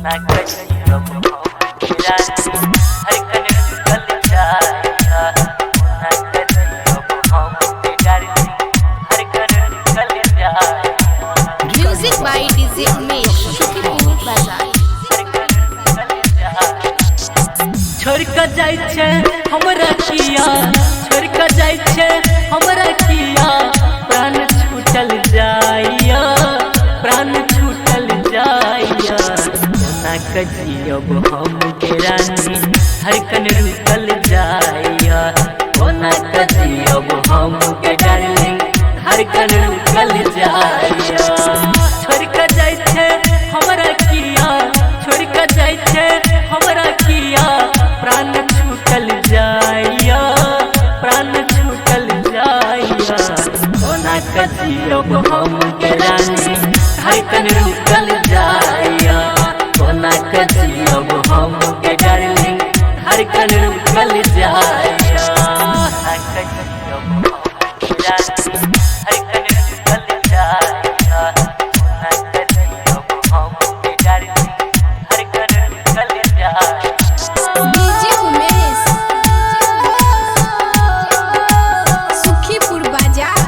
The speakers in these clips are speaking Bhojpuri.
ना कहियो मेरा हर कन निकल जाएगा ना कहियो हम डार्लिंग हर कन निकल जाएगा। म्यूजिक बाय डीजे उमेश शुक्रिया बाजार। छोड़ के जाय छे हमरा किया छोड़ के जाय छे हमरा किया प्राण छूटल जाइया प्राण छूटल जाइया ना कजियब हम के रानी धड़कन रुकल जाइया ना कजियब हम के डार्लिंग धड़कन रुकल जाइया। छोड़ के जाय छे हमरा किया छोड़ के जाय छे हमरा किया प्राण छूटल जाइया प्राण छूटल जाइया ना कजियब हम के रानी धड़कन रुकल जाइया ना कजियब हम के डार्लिंग धड़कन रुकल जाइया ना कजियब हम के रानी धड़कन रुकल जाइया ना कजियब हम के डार्लिंग धड़कन रुकल जाइया। डीजे उमेश सुखीपुर बाजार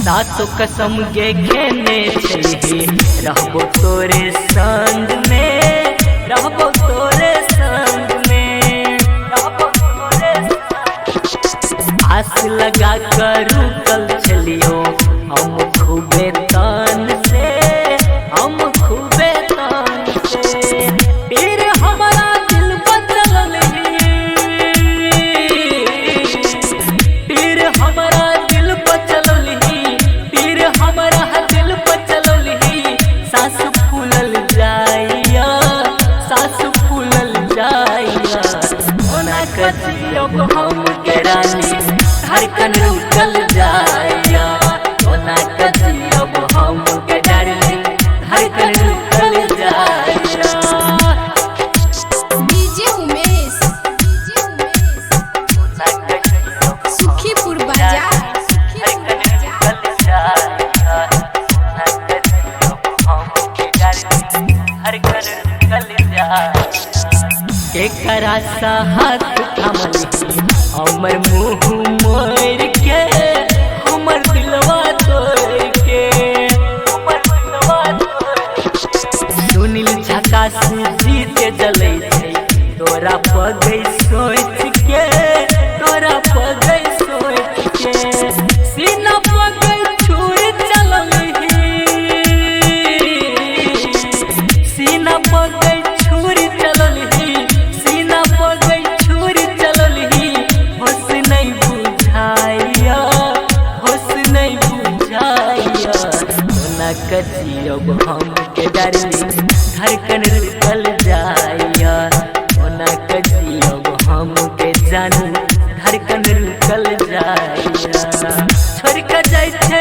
सातो कसम गे खेने चाहिए रहबो तोरे संग में रहबो तोरे संग में रहबो तोरे आस लगा कर रुकल चलियो हम खूबे तान से हम खूबे तान से फिर हमारा दिल बदल फिर हमारा दिल बदल फिर हमारा दिल बदल सास फूलल जाइया सास फूलल जाइया ना कजियब हम के रानी धड़कन रुकल जाइया ना कजियब हम के डार्लिंग धड़कन रुकल जाइया। डीजे उमेश सुखीपुर बाजार केकरा सा हाथ थमली हमर मुँह मोर के हमर दिलवा तोड़ के हमर दिलवा सुनील झकास जीते जलै छै तोरा पगै सोच के तोरा पगै सोच के सीना पगै छुर चलल सीना पगै छुर चलल सीना पगै छुर चलल होश नहीं बुझाइया होश नहीं बुझाइया ना कजियब हम के डार्लिंग धड़कन रुकल जाइया ना कजियब हम के जानू धड़कन रुकल जाइया। छोड़ के जाय छे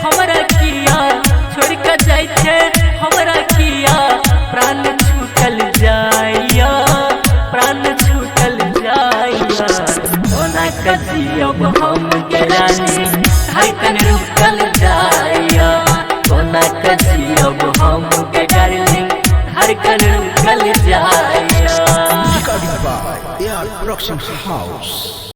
हमरा किया छोड़ के जाय छे हमरा किया प्राण छूटल जाइया प्राण छूटल जाइया ना कजियब हम के रानी धड़कन रुकल जाइया ना कजियब हम के डार्लिंग धड़कन रुकल जाइया। Recording by AR Production House.